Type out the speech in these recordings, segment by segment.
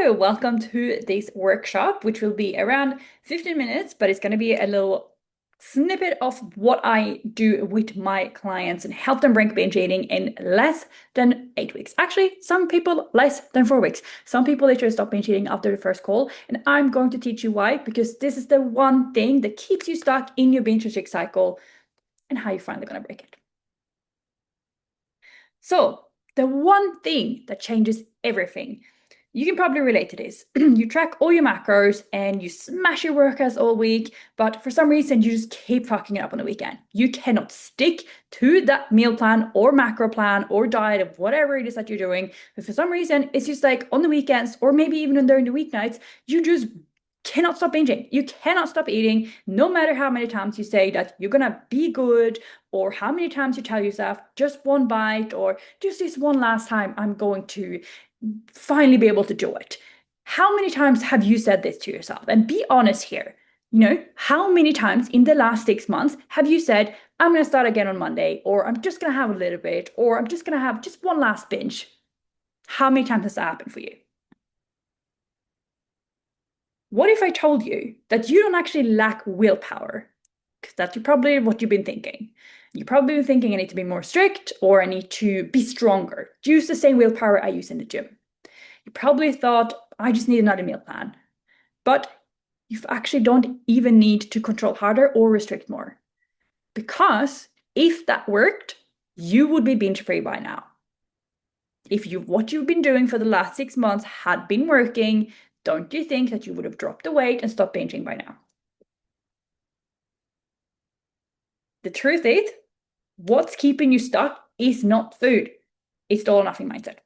Hello, welcome to this workshop, which will be around 15 minutes, but it's going to be a little snippet of what I do with my clients and help them break binge eating in less than 8 weeks. Actually, some people less than 4 weeks. Some people literally stop binge eating after the first call, and I'm going to teach you why, because this is the one thing that keeps you stuck in your binge restrict cycle and how you're finally going to break it. So, the one thing that changes everything. You can probably relate to this. You track all your macros and you smash your workouts all week, but for some reason you just keep fucking it up on the weekend. You cannot stick to that meal plan or macro plan or diet of whatever it is that you're doing. But for some reason, it's just like on the weekends or maybe even during the weeknights, you just cannot stop binging. You cannot stop eating, no matter how many times you say that you're gonna be good, or how many times you tell yourself just one bite, or just this one last time, I'm going to finally be able to do it. How many times have you said this to yourself? And be honest here. How many times in the last 6 months have you said, I'm going to start again on Monday, or I'm just going to have a little bit, or I'm just going to have just one last binge? How many times has that happened for you? What if I told you that you don't actually lack willpower? Because that's probably what you've been thinking. You've probably been thinking I need to be more strict or I need to be stronger. Use the same willpower I use in the gym. You probably thought I just need another meal plan. But you actually don't even need to control harder or restrict more. Because if that worked, you would be binge free by now. If what you've been doing for the last 6 months had been working, don't you think that you would have dropped the weight and stopped binging by now? The truth is, what's keeping you stuck is not food. It's the all or nothing mindset.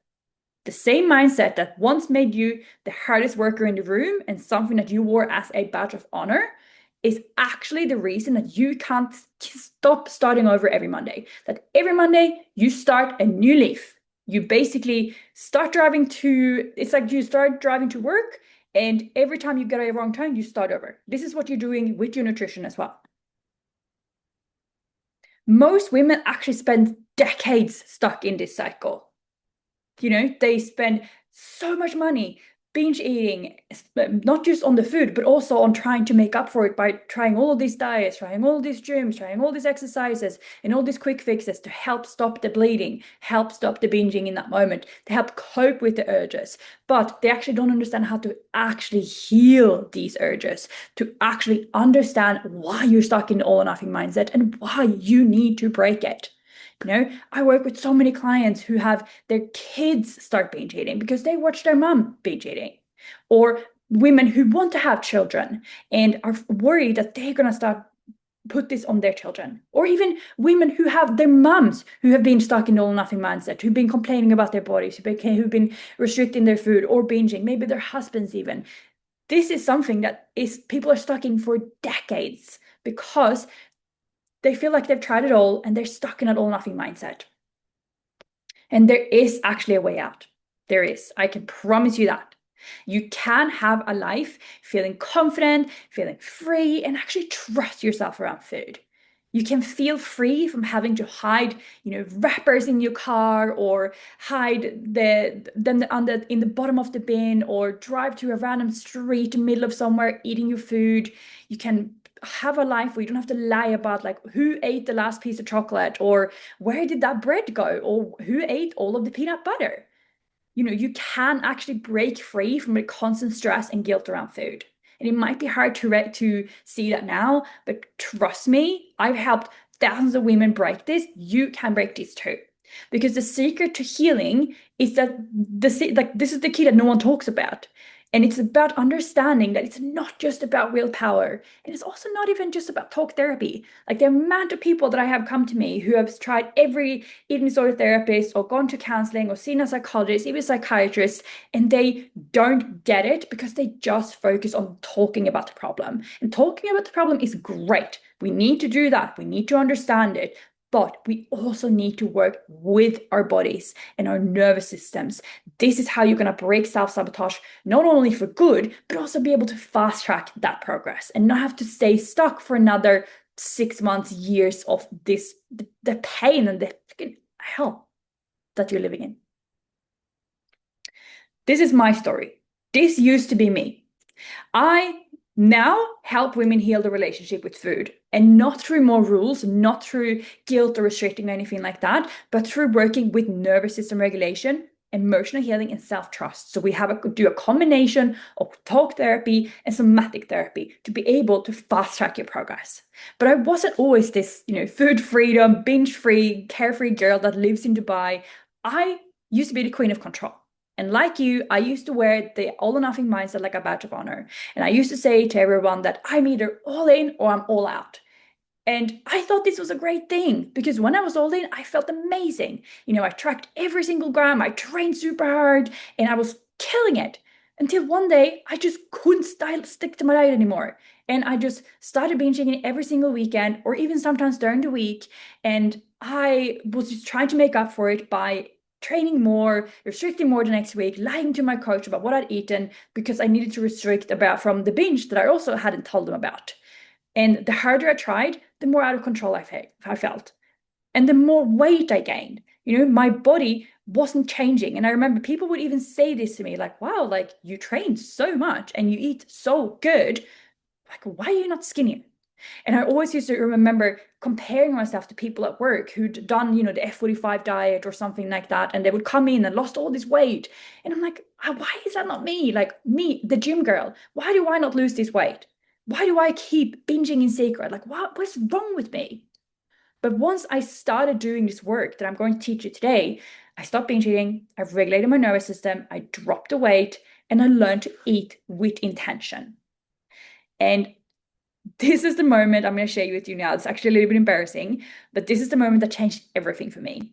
The same mindset that once made you the hardest worker in the room and something that you wore as a badge of honor is actually the reason that you can't stop starting over every Monday. That every Monday you start a new leaf. You basically start driving to, it's like you start driving to work, and every time you get a wrong turn, you start over. This is what you're doing with your nutrition as well. Most women actually spend decades stuck in this cycle. They spend so much money binge eating, not just on the food, but also on trying to make up for it by trying all of these diets, trying all these gyms, trying all these exercises, and all these quick fixes to help stop the bleeding, help stop the binging in that moment, to help cope with the urges. But they actually don't understand how to actually heal these urges, to actually understand why you're stuck in the all or nothing mindset and why you need to break it. I work with so many clients who have their kids start binge eating because they watch their mom binge eating, or women who want to have children and are worried that they're going to start put this on their children, or even women who have their moms who have been stuck in all or nothing mindset, who've been complaining about their bodies, who've been restricting their food or binging, maybe their husbands even. This is something that is people are stuck in for decades because they feel like they've tried it all and they're stuck in an all nothing mindset. And there is actually a way out. There is. I can promise you that. You can have a life feeling confident, feeling free, and actually trust yourself around food. You can feel free from having to hide, wrappers in your car, or hide them in the bottom of the bin, or drive to a random street middle of somewhere eating your food. You can have a life where you don't have to lie about like who ate the last piece of chocolate, or where did that bread go, or who ate all of the peanut butter. You can actually break free from the constant stress and guilt around food. And it might be hard to see that now, but trust me, I've helped thousands of women break this. You can break this too. Because the secret to healing is that this is the key that no one talks about. And it's about understanding that it's not just about willpower. And it's also not even just about talk therapy. Like the amount of people that I have come to me who have tried every eating disorder therapist or gone to counseling or seen a psychologist, even a psychiatrist, and they don't get it because they just focus on talking about the problem. And talking about the problem is great. We need to do that. We need to understand it. But we also need to work with our bodies and our nervous systems. This is how you're going to break self-sabotage, not only for good, but also be able to fast track that progress and not have to stay stuck for another 6 months, years of the pain and the hell that you're living in. This is my story. This used to be me. I now help women heal the relationship with food, and not through more rules, not through guilt or restricting or anything like that, but through working with nervous system regulation, emotional healing, and self-trust. So we do a combination of talk therapy and somatic therapy to be able to fast track your progress. But I wasn't always this, food freedom, binge free, carefree girl that lives in Dubai. I used to be the queen of control. And like you, I used to wear the all or nothing mindset like a badge of honor. And I used to say to everyone that I'm either all in or I'm all out. And I thought this was a great thing because when I was all in, I felt amazing. I tracked every single gram, I trained super hard, and I was killing it until one day I just couldn't stick to my diet anymore. And I just started binging it every single weekend or even sometimes during the week. And I was just trying to make up for it by training more, restricting more the next week, lying to my coach about what I'd eaten because I needed to restrict about from the binge that I also hadn't told them about. And the harder I tried, the more out of control I felt. And the more weight I gained. My body wasn't changing. And I remember people would even say this to me, like, wow, like you train so much and you eat so good. Like, why are you not skinnier? And I always used to remember comparing myself to people at work who'd done, the F45 diet or something like that. And they would come in and lost all this weight. And I'm like, why is that not me? Like me, the gym girl, why do I not lose this weight? Why do I keep binging in secret? Like, what's wrong with me? But once I started doing this work that I'm going to teach you today, I stopped binge eating, I've regulated my nervous system, I dropped the weight, and I learned to eat with intention. And this is the moment I'm going to share with you now. It's actually a little bit embarrassing, but this is the moment that changed everything for me.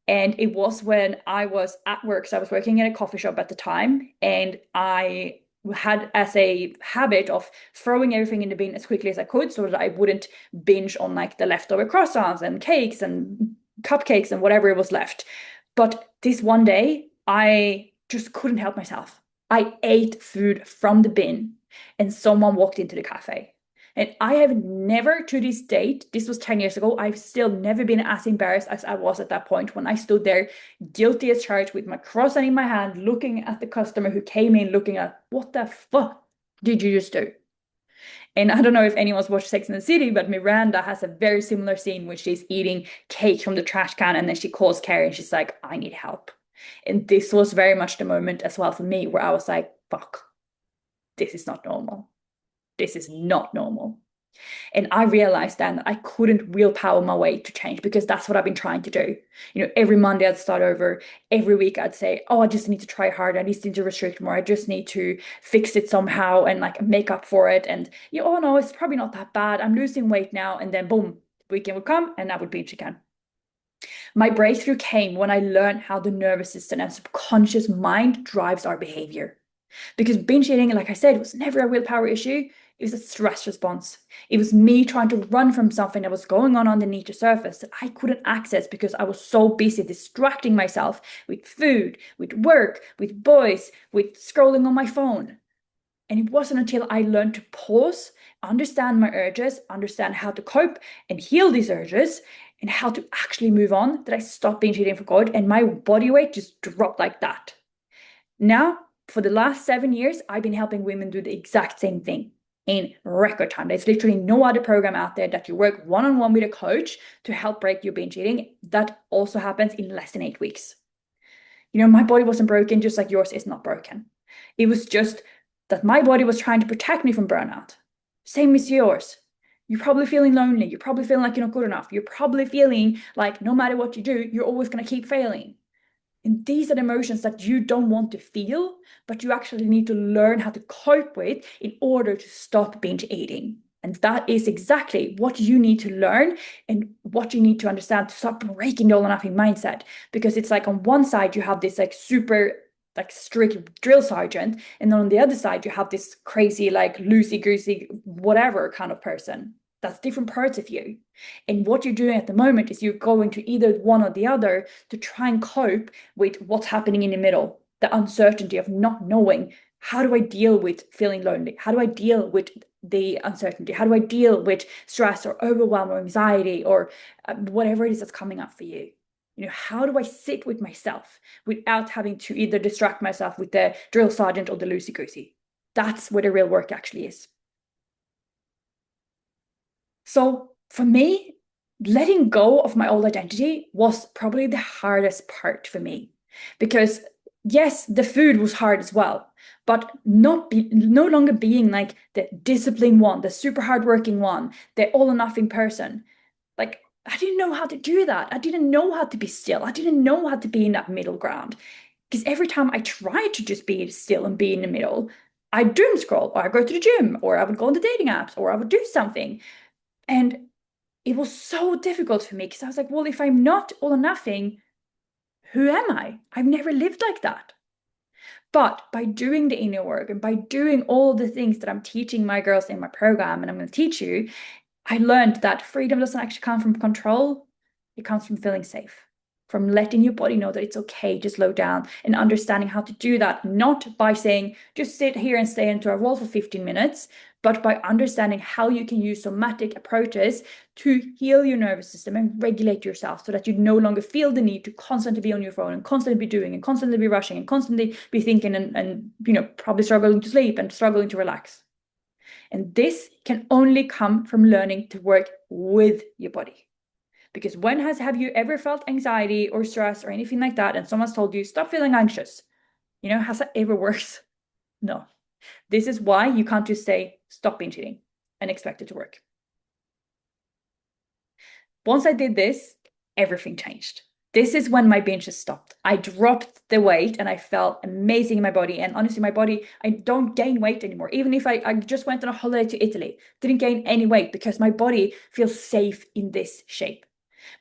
And it was when I was at work. So I was working in a coffee shop at the time, and I had as a habit of throwing everything in the bin as quickly as I could so that I wouldn't binge on like the leftover croissants and cakes and cupcakes and whatever it was left. But this one day, I just couldn't help myself. I ate food from the bin, and someone walked into the cafe. And I have never to this date, this was 10 years ago, I've still never been as embarrassed as I was at that point when I stood there guilty as charged with my croissant in my hand, looking at the customer who came in, looking at what the fuck did you just do? And I don't know if anyone's watched Sex and the City, but Miranda has a very similar scene when she's eating cake from the trash can and then she calls Carrie and she's like, I need help. And this was very much the moment as well for me where I was like, fuck, this is not normal. This is not normal. And I realized then that I couldn't willpower my way to change because that's what I've been trying to do. Every Monday I'd start over. Every week I'd say, oh, I just need to try harder. I just need to restrict more. I just need to fix it somehow and like make up for it. And oh no, it's probably not that bad. I'm losing weight now. And then boom, weekend would come and I would binge again. My breakthrough came when I learned how the nervous system and subconscious mind drives our behavior. Because binge eating, like I said, was never a willpower issue. It was a stress response. It was me trying to run from something that was going on underneath the surface that I couldn't access because I was so busy distracting myself with food, with work, with boys, with scrolling on my phone. And it wasn't until I learned to pause, understand my urges, understand how to cope and heal these urges, and how to actually move on that I stopped binge eating for good. And my body weight just dropped like that. Now, for the last 7 years, I've been helping women do the exact same thing in record time. There's literally no other program out there that you work one-on-one with a coach to help break your binge eating. That also happens in less than 8 weeks. My body wasn't broken, just like yours is not broken. It was just that my body was trying to protect me from burnout. Same as yours. You're probably feeling lonely. You're probably feeling like you're not good enough. You're probably feeling like no matter what you do, you're always going to keep failing. And these are the emotions that you don't want to feel, but you actually need to learn how to cope with in order to stop binge eating. And that is exactly what you need to learn and what you need to understand to stop breaking the all or nothing mindset. Because it's like on one side, you have this like super like strict drill sergeant, and then on the other side, you have this crazy like loosey-goosey whatever kind of person. That's different parts of you. And what you're doing at the moment is you're going to either one or the other to try and cope with what's happening in the middle, the uncertainty of not knowing, how do I deal with feeling lonely? How do I deal with the uncertainty? How do I deal with stress or overwhelm or anxiety or whatever it is that's coming up for you? How do I sit with myself without having to either distract myself with the drill sergeant or the loosey-goosey? That's where the real work actually is. So for me, letting go of my old identity was probably the hardest part for me because yes, the food was hard as well, but no longer being like the disciplined one, the super hardworking one, the all or nothing person. Like I didn't know how to do that. I didn't know how to be still. I didn't know how to be in that middle ground. Because every time I tried to just be still and be in the middle, I'd doom scroll or I'd go to the gym or I would go on the dating apps or I would do something. And it was so difficult for me because I was like, well, if I'm not all or nothing, who am I? I've never lived like that. But by doing the inner work and by doing all the things that I'm teaching my girls in my program and I'm going to teach you, I learned that freedom doesn't actually come from control. It comes from feeling safe, from letting your body know that it's okay to slow down and understanding how to do that, not by saying, just sit here and stay into a wall for 15 minutes, but by understanding how you can use somatic approaches to heal your nervous system and regulate yourself so that you no longer feel the need to constantly be on your phone and constantly be doing and constantly be rushing and constantly be thinking and probably struggling to sleep and struggling to relax. And this can only come from learning to work with your body. Because when have you ever felt anxiety or stress or anything like that, and someone's told you, stop feeling anxious? Has that ever worked? No. This is why you can't just say, stop binge eating and expect it to work. Once I did this, everything changed. This is when my binges stopped. I dropped the weight and I felt amazing in my body. And honestly, my body, I don't gain weight anymore. Even if I just went on a holiday to Italy, didn't gain any weight because my body feels safe in this shape.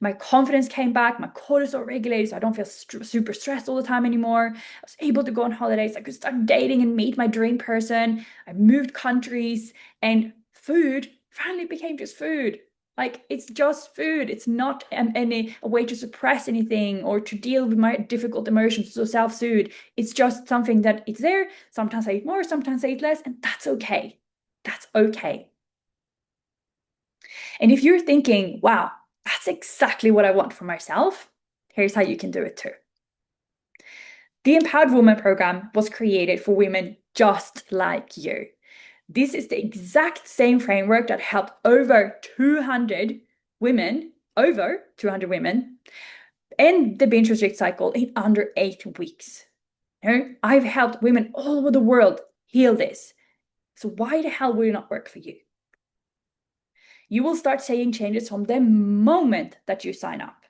My confidence came back, my cortisol regulated, so I don't feel super stressed all the time anymore. I was able to go on holidays. I could start dating and meet my dream person. I moved countries and food finally became just food. Like it's just food. It's not a way to suppress anything or to deal with my difficult emotions, so self-soothe. It's just something that it's there. Sometimes I eat more, sometimes I eat less, and that's okay. That's okay. And if you're thinking, wow, that's exactly what I want for myself, here's how you can do it too. The Empowered Woman program was created for women just like you. This is the exact same framework that helped over 200 women, end the binge restrict cycle in under 8 weeks. I've helped women all over the world heal this. So why the hell will it not work for you? You will start seeing changes from the moment that you sign up.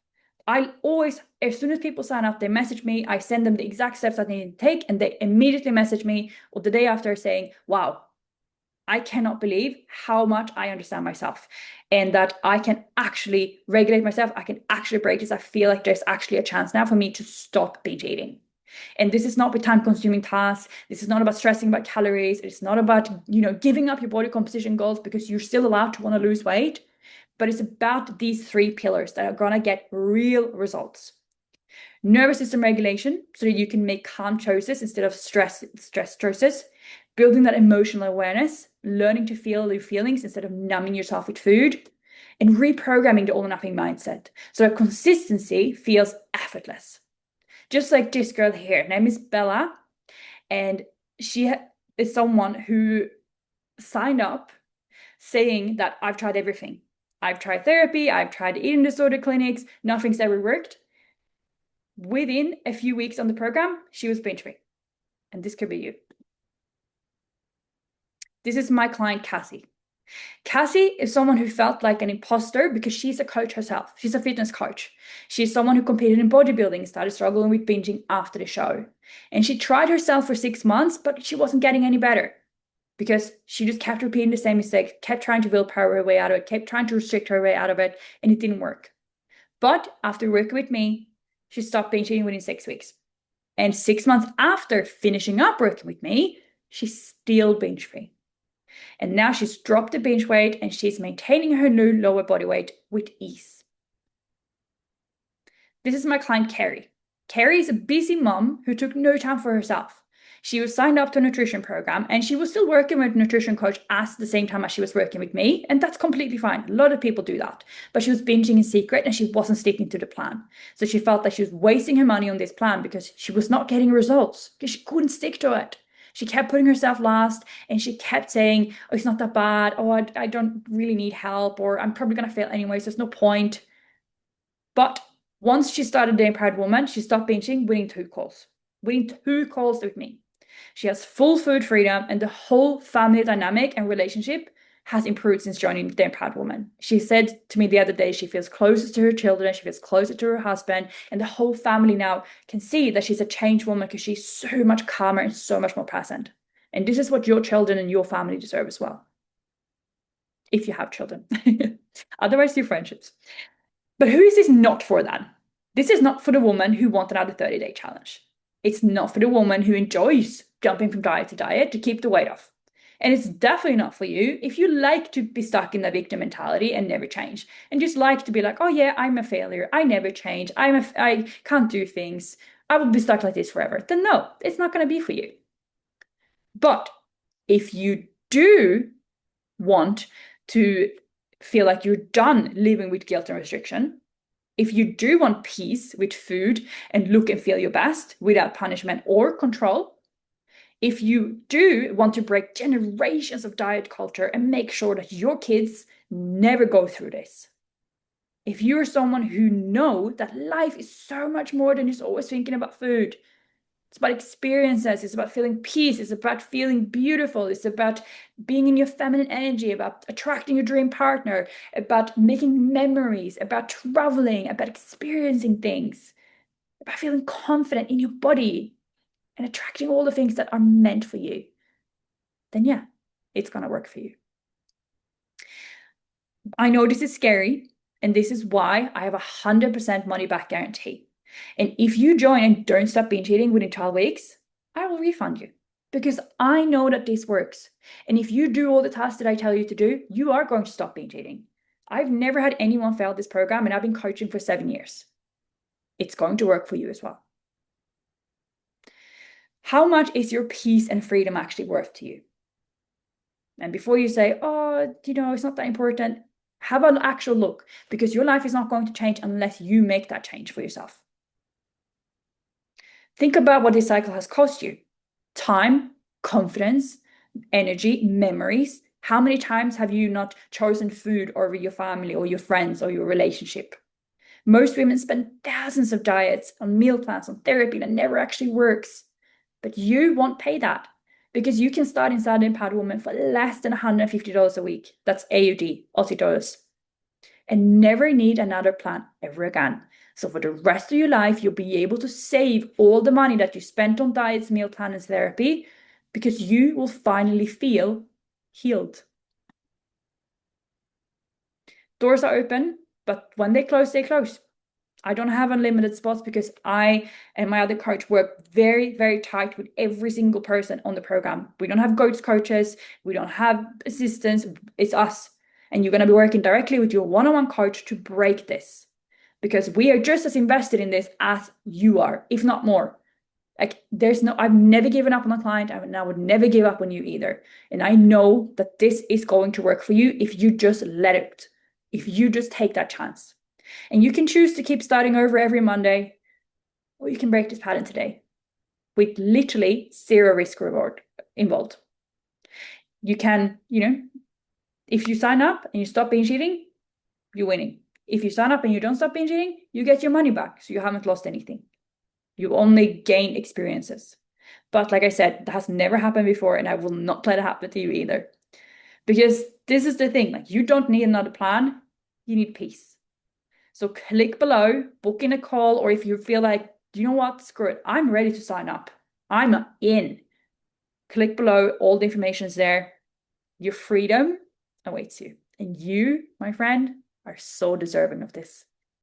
I always, as soon as people sign up, they message me, I send them the exact steps that they need to take, and they immediately message me or the day after saying, wow, I cannot believe how much I understand myself and that I can actually regulate myself. I can actually break this. I feel like there's actually a chance now for me to stop binge eating. And this is not with time-consuming tasks. This is not about stressing about calories. It's not about, giving up your body composition goals because you're still allowed to want to lose weight. But it's about these 3 pillars that are gonna get real results. Nervous system regulation, so that you can make calm choices instead of stress choices. Building that emotional awareness, learning to feel your feelings instead of numbing yourself with food. And reprogramming the all or nothing mindset so that consistency feels effortless. Just like this girl here, her name is Bella, and she is someone who signed up saying that I've tried everything. I've tried therapy, I've tried eating disorder clinics, nothing's ever worked. Within a few weeks on the program, she was binge free. And this could be you. This is my client, Cassie. Cassie is someone who felt like an imposter because she's a coach herself. She's a fitness coach. She's someone who competed in bodybuilding and started struggling with binging after the show. And she tried herself for 6 months, but she wasn't getting any better because she just kept repeating the same mistake, kept trying to willpower her way out of it, kept trying to restrict her way out of it, and it didn't work. But after working with me, she stopped binge eating within 6 weeks. And 6 months after finishing up working with me, she's still binge free. And now she's dropped the binge weight and she's maintaining her new lower body weight with ease. This is my client, Carrie. Carrie is a busy mom who took no time for herself. She was signed up to a nutrition program and she was still working with a nutrition coach at the same time as she was working with me. And that's completely fine. A lot of people do that. But she was binging in secret and she wasn't sticking to the plan. So she felt like she was wasting her money on this plan because she was not getting results because she couldn't stick to it. She kept putting herself last and she kept saying, oh, it's not that bad. Oh, I don't really need help, or I'm probably going to fail anyways. There's no point. But once she started the Empowered Woman, she stopped binging, winning 2 calls with me. She has full food freedom, and the whole family dynamic and relationship has improved since joining the Empowered Woman. She said to me the other day she feels closer to her children, she feels closer to her husband, and the whole family now can see that she's a changed woman because she's so much calmer and so much more present. And this is what your children and your family deserve as well, if you have children. Otherwise, your friendships. But who is this not for then? This is not for the woman who wants another 30-day challenge. It's not for the woman who enjoys jumping from diet to diet to keep the weight off. And it's definitely not for you if you like to be stuck in the victim mentality and never change, and just like to be like, oh yeah, I'm a failure, I never change, I can't do things, I will be stuck like this forever. Then no, it's not going to be for you. But if you do want to feel like you're done living with guilt and restriction, if you do want peace with food and look and feel your best without punishment or control, if you do want to break generations of diet culture and make sure that your kids never go through this, if you're someone who knows that life is so much more than just always thinking about food, it's about experiences, it's about feeling peace, it's about feeling beautiful, it's about being in your feminine energy, about attracting your dream partner, about making memories, about traveling, about experiencing things, about feeling confident in your body and attracting all the things that are meant for you, then yeah, it's going to work for you. I know this is scary, and this is why I have 100% money back guarantee. And if you join and don't stop binge eating within 12 weeks, I will refund you because I know that this works. And if you do all the tasks that I tell you to do, you are going to stop binge eating. I've never had anyone fail this program, and I've been coaching for 7 years. It's going to work for you as well. How much is your peace and freedom actually worth to you? And before you say, oh, it's not that important, have an actual look, because your life is not going to change unless you make that change for yourself. Think about what this cycle has cost you. Time, confidence, energy, memories. How many times have you not chosen food over your family or your friends or your relationship? Most women spend thousands of diets on meal plans, on therapy that never actually works. But you won't pay that because you can start inside the Empowered Woman for less than $150 a week. That's AUD, Aussie dollars. And never need another plan ever again. So for the rest of your life, you'll be able to save all the money that you spent on diets, meal plans, therapy, because you will finally feel healed. Doors are open, but when they close, they close. I don't have unlimited spots because I and my other coach work very, very tight with every single person on the program. We don't have ghost coaches. We don't have assistants. It's us. And you're going to be working directly with your one-on-one coach to break this, because we are just as invested in this as you are, if not more. Like I've never given up on a client, and I would never give up on you either. And I know that this is going to work for you if you just let it, if you just take that chance. And you can choose to keep starting over every Monday, or you can break this pattern today with literally zero risk reward involved. You can, if you sign up and you stop binge eating, you're winning. If you sign up and you don't stop binge eating, you get your money back. So you haven't lost anything. You only gain experiences. But like I said, that has never happened before, and I will not let it happen to you either. Because this is the thing, like, you don't need another plan, you need peace. So click below, book in a call, or if you feel like, you know what, screw it, I'm ready to sign up. I'm in. Click below, all the information is there. Your freedom awaits you. And you, my friend, are so deserving of this.